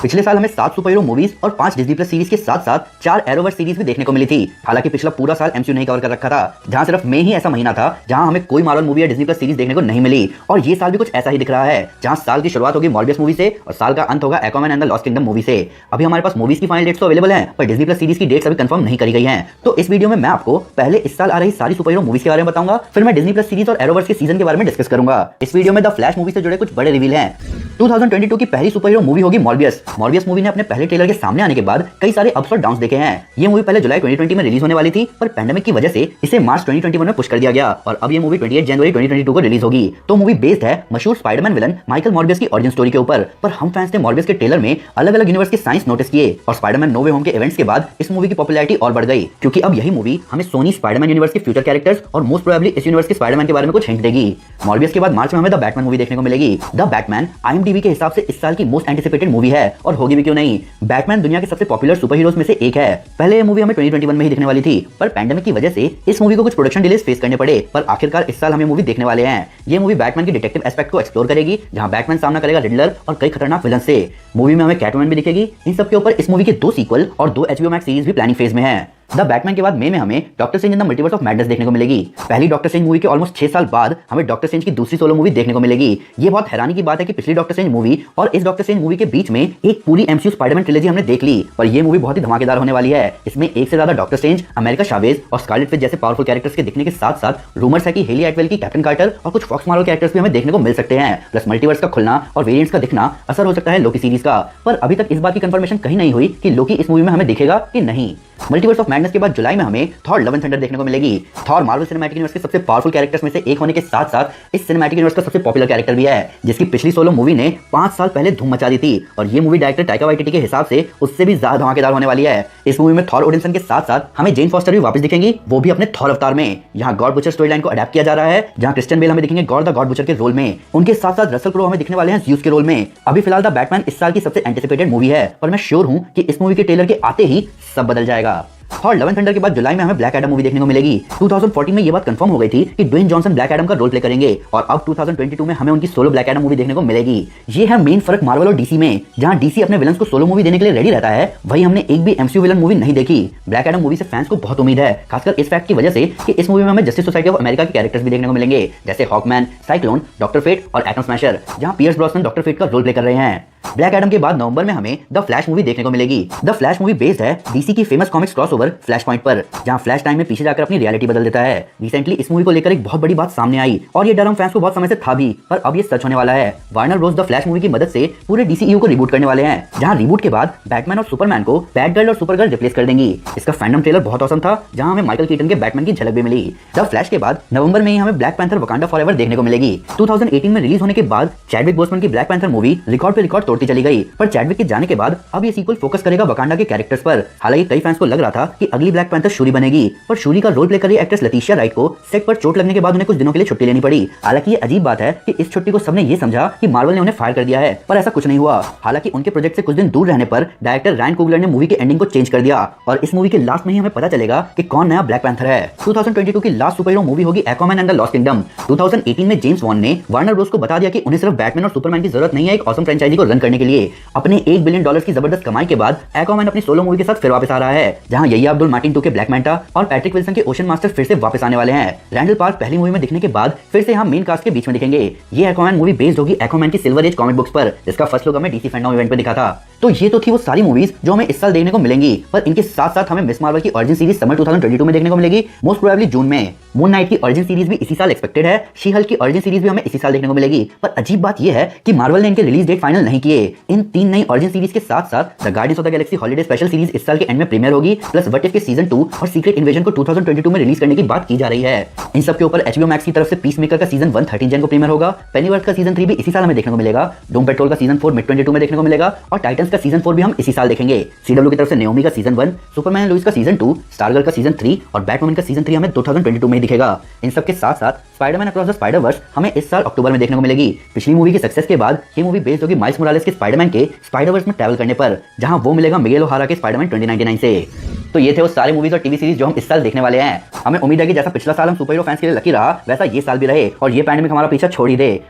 पिछले साल हमें 7 सुपर हीरो मूवीज और 5 डिज्नी प्लस सीरीज के साथ साथ 4 एरोवर्स सीरीज भी देखने को मिली थी। हालांकि पिछला पूरा साल एमसीयू नहीं कवर कर रखा था, जहां सिर्फ मई ही ऐसा महीना था जहां हमें कोई मार्वल मूवी या डिज्नी प्लस सीरीज देखने को नहीं मिली। और ये साल भी कुछ ऐसा ही दिख रहा है, जहां साल की शुरुआत होगी मॉर्बियस मूवी से और साल का अंत होगा Aquaman and the lost kingdom movie से। अभी हमारे पास मूवीज की फाइनल डेट्स तो अवेलेबल हैं, पर डिज्नी प्लस सीरीज की डेट्स अभी कंफर्म नहीं करी गई हैं। तो इस वीडियो में मैं आपको पहले इस साल आ रही सारी सुपर हीरो मूवीज के बारे में बताऊंगा, फिर मैं डिज्नी प्लस सीरीज और एरोवर्स के सीजन के बारे में डिस्कस करूंगा। इस वीडियो में द फ्लैश मूवी से जुड़े कुछ बड़े रिवील हैं। 2022 की पहली सुपर हीरो मूवी होगी मॉर्बियस। मॉर्बियस मूवी ने अपने पहले ट्रेलर के सामने आने के बाद कई सारे अप्स और डाउन्स देखे हैं। ये मूवी पहले जुलाई 2020 में रिलीज होने वाली थी, पर पैंडेमिक की वजह से इसे मार्च 2021 में पुश कर दिया गया और अब ये मूवी 28 जनवरी 2022 को रिलीज होगी। तो मूवी बेस्ड है मशहूर स्पाइडरमैन विलन माइकल मॉर्बियस की ऑरिजिन स्टोरी के ऊपर। पर हम फैंस ने मॉर्बियस के ट्रेलर में अलग अलग यूनिवर्स के साइंस नोटिस किए और स्पाइडरमैन नो वे होम के इवेंट्स के बाद इस मूवी की पॉपुलैरिटी और बढ़ गई, क्योंकि अब यही मूवी हमें सोनी स्पाइडरमैन यूनिवर्स के फ्यूचर कैरेक्टर्स और मोस्ट प्रोबेबली इस यूनिवर्स के स्पाइडरमैन के बारे में कुछ हिंट देगी। मॉर्बियस के बाद मार्च में हमें द बैटमैन मूवी देखने को मिलेगी। द बैटमैन IMDb के हिसाब से इस साल की मोस्ट एंटिसिपेटेड मूवी है और होगी भी क्यों नहीं। बैटमैन दुनिया के सबसे पॉपुलर सुपर हीरोज में से एक है। पहले ये मूवी हमें 2021 में ही दिखने वाली थी, पर पैंडेमिक की वजह से इस मूवी को कुछ प्रोडक्शन डिलेस फेस करने पड़े, पर आखिरकार इस साल हमें मूवी देखने वाले हैं। ये मूवी बैटमैन के डिटेक्टिव एस्पेक्ट को एक्सप्लोर करेगी, जहां बैटमैन सामना करेगा रिडलर और कई खतरनाक विलन से। मूवी में हमें कैटवुमन भी दिखेगी। इन सब के ऊपर इस मूवी के 2 सीक्वल और 2 HBO मैक्स सीरीज भी प्लानिंग फेज में है। द बैटमैन के बाद मई में हमें doctor strange in the multiverse of madness देखने को मिलेगी। पहली डॉक्टर स्ट्रेंज मूवी के ऑलमोस्ट 6 साल बाद हमें डॉक्टर स्ट्रेंज की दूसरी सोलो मूवी देखने को मिलेगी। ये बहुत हैरानी की बात है कि पिछली डॉक्टर स्ट्रेंज मूवी और इस डॉक्टर स्ट्रेंज मूवी के बीच में एक पूरी MCU स्पाइडरमैन ट्रिलॉजी हमने देख ली, पर ये मूवी बहुत ही धमाकेदार होने वाली है। इसमें एक से ज्यादा डॉक्टर स्ट्रेंज, अमेरिका चावेज और स्कारलेट विच जैसे पावरफुल कैरेक्टर्स के दिखने के साथ साथ रूमर्स है कि हेली एटवेल की कैप्टन कार्टर और कुछ फॉक्स मार्वल कैरेक्टर्स भी हमें देखने को मिल सकते हैं। प्लस मल्टीवर्स का खुलना और वेरिएंट्स का दिखना असर हो सकता है लोकी सीरीज का, पर अभी तक इस बात की कंफर्मेशन कहीं नहीं हुई कि लोकी इस मूवी में हमें दिखेगा कि नहीं। मल्टीवर्स ऑफ मैडनेस के बाद जुलाई में हमें थॉर लव एंड थंडर देखने को मिलेगी। थॉर मार्वल सिनेमैटिक यूनिवर्स के सबसे पावरफुल कैरेक्टर्स में से एक होने के साथ साथ इस सिनेमैटिक यूनिवर्स का सबसे पॉपुलर कैरेक्टर भी है, जिसकी पिछली सोलो मूवी ने 5 साल पहले धूम मचा दी थी और ये मूवी डायरेक्टर टाइका वाइटिटी के हिसाब से उससे भी ज्यादा धमाकेदार होने वाली है। इस मूवी में थॉर ओडिनसन के साथ साथ हमें जेन फॉस्टर भी वापस दिखेंगी, वो भी अपने थॉर अवतार में। यहाँ गॉड बुचर स्टोरी लाइन को अडैप्ट किया जा रहा है, जहाँ क्रिश्चियन बेल हमें दिखेंगे गॉड द गॉड बुचर के रोल में। उनके साथ साथ रसल क्रो हमें दिखने वाले हैं ज़्यूस के रोल में। अभी फिलहाल द बैटमैन इस साल की सबसे एंटिसिपेटेड मूवी है, पर मैं श्योर हूँ कि इस मूवी के ट्रेलर के आते ही सब बदल जाएगा। थॉर लव एंड थंडर के बाद जुलाई में हमें ब्लैक एडम मूवी देखने को मिलेगी। 2014 में ये बात कंफर्म हो गई थी कि ड्वेन जॉनसन ब्लैक एडम का रोल प्ले करेंगे और अब 2022 में हमें उनकी सोलो ब्लैक एडम मूवी देखने को मिलेगी। ये है मेन फर्क मार्वल और डीसी में, जहां डीसी अपने विलन्स को सोलो मूवी देने के लिए रेडी रहता है, वहीं हमने एक भी MCU विलन मूवी नहीं देखी। ब्लैक एडम मूवी से फैंस को बहुत उम्मीद है, खासकर इस फैक्ट की वजह से कि इस मूवी में हमें जस्टिस सोसाइटी ऑफ अमेरिका के कैरेक्टर्स भी देखने को मिलेंगे, जैसे हॉकमैन, साइक्लोन, डॉक्टर फेट और एटम स्मैशर, जहां पियर्स ब्रॉसनन डॉक्टर फेट का रोल प्ले कर रहे हैं। ब्लैक एडम के बाद नवंबर में हमें द फ्लैश मूवी देखने को मिलेगी। द फ्लैश मूवी बेस्ड है डीसी की famous comics crossover flash point पर, जहां फ्लैश टाइम में पीछे जाकर अपनी रियलिटी बदल देता है। रिसेंटली इस मूवी को लेकर एक बहुत बड़ी बात सामने आई और ये डर हम फैंस को बहुत समय से था भी, पर अब ये सच होने वाला है। Warner Bros the flash movie की मदद से पूरे DCEU को रिबूट करने वाले हैं, जहां रिबूट के बाद बैटमैन और सुपरमैन को बैटगर्ल और सुपरगर्ल रिप्लेस कर देंगी। इसका फैंडम ट्रेलर बहुत औसम था, जहां हमें माइकल कीटन के बैटमैन की झलक भी मिली। द फ्लैश के बाद नवंबर में ही हमें ब्लैक पैंथर वकांडा फॉरएवर देखने को मिलेगी। 2018 में रिलीज होने के बाद चैडविक बोसमैन की ब्लैक पैंथर मूवी रिकॉर्ड पे रिकॉर्ड तोड़ती चली गई, पर चैडविक के जाने के बाद अब ये सीक्वल फोकस करेगा वकांडा के कैरेक्टर्स पर। हालांकि कई फैंस को लग रहा था कि अगली ब्लैक पैंथर शूरी बनेगी, पर शूरी का रोल प्ले कर रही एक्ट्रेस लतीशिया राइट को सेट पर चोट लगने के बाद उन्हें कुछ दिनों के लिए छुट्टी लेनी पड़ी। हालांकि ये अजीब बात है कि इस छुट्टी को सबने ये समझा कि मार्वल ने उन्हें फायर कर दिया है, पर ऐसा कुछ नहीं हुआ। हालांकि उनके प्रोजेक्ट से कुछ दिन दूर रहने पर डायरेक्टर रायन कुगलर ने मूवी के एंडिंग को चेंज कर दिया और इस मूवी के लास्ट में ही हमें पता चलेगा कि कौन नया ब्लैक पैंथर है। 2022 की लास्ट सुपर हीरो मूवी होगी Aquaman and the lost kingdom. 2018 में जेम्स वॉन ने वार्नर ब्रोस को बता दिया कि उन्हें सिर्फ बैटमैन और सुपरमैन की जरूरत नहीं है एक ऑसम फ्रेंचाइजी को रन करने के लिए। अपने $1 बिलियन की जबरदस्त कमाई के बाद एक्वामैन अपनी सोलो मूवी के साथ फिर वापस आ रहा है, जहां यहिया अब्दुल मार्टिन 2 के ब्लैक मैंटा और पैट्रिक विल्सन के ओशन मास्टर फिर से वापस आने वाले हैं। रैंडल पार्क पहली मूवी में दिखने के बाद फिर से हम मेन कास्ट के बीच में दिखेंगे। ये एक्वामैन मूवी बेस्ड होगी एक्वामैन की सिल्वर एज कॉमिक बुक्स पर, जिसका फर्स्ट लुक हमें डीसी फैंडम इवेंट पे दिखा था। तो ये तो थी वो सारी मूवीज जो हमें इस साल देखने को मिलेंगी, पर इनके साथ साथ हमें मिस मार्वल की ओरिजिन सीरीज समर 2022 में देखने को मिलेगी, मोस्ट प्रोबेबली जून में। मून नाइट की ओरिजिन सीरीज भी इसी साल एक्सपेक्टेड है। शी हल्क की ओरिजिन सीरीज भी हमें इसी साल देखने को मिलेगी। पर अजीब बात यह है कि मार्वल ने इनके रिलीज डेट फाइनल नहीं किए। इन 3 नई ओरिजिन सीरीज के साथ साथ the guardians of the Galaxy holiday special series इस साल के एंड में प्रीमियर होगी, प्लस व्हाट इफ के सीजन 2 और सीक्रेट इन्वेजन को 2022 में रिलीज करने की बात की जा रही है। इन सब के ऊपर HBO मैक्स की तरफ से पीस मेकर का सीजन 1 13 जन को प्रीमियर होगा। पेनीवर्थ का सीजन 3 भी इसी साल हमें देखने को मिलेगा। डूम पेट्रोल का सीजन 4 मिड 22 में देखने को मिलेगा और टाइटंस का सीजन 4 भी हम इसी साल देखेंगे। CW की तरफ से नेओमी का सीजन 1, सुपरमैन एंड लुइस का सीजन 2, स्टारगर्ल का सीजन 3 और बैटमैन का सीजन 3 हमें 2022 में ही दिखेगा। इन सब के साथ साथ स्पाइडरमैन अक्रॉस द स्पाइडर-वर्स हमें इस साल अक्टूबर में देखने को मिलेगी। पिछली मूवी की सक्सेस के बाद ये मूवी बेस्ड होगी माइल्स मोरालेस के स्पाइडरमैन के स्पाइडर-वर्स में ट्रैवल करने पर, जहां वो मिलेगा मिगेल ओहारा के स्पाइडरमैन 2099 से। तो ये थे वो सारे मूवीज और टीवी सीरीज जो हम इस साल देखने वाले हैं। हमें उम्मीद है कि जैसा पिछला साल हम सुपर हीरो फैंस के लिए लकी रहा, वैसा ये साल भी रहे और ये पैंडेमिक हमारा पीछा छोड़ ही दे।